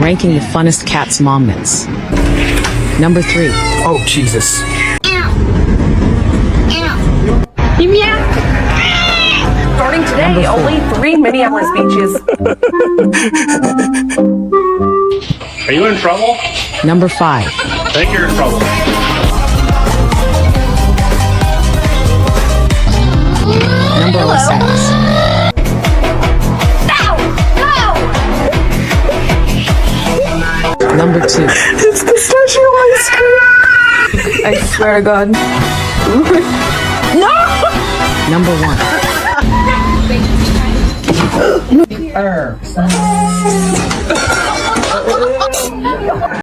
Ranking the funnest cats moments. Number 3. Oh, Jesus. Starting today, only 3 Minneapolis beaches. Are you in trouble? Number 5. I think you're in trouble. Number 6. Number 2. It's pistachio ice cream. I swear to God. No! Number 1.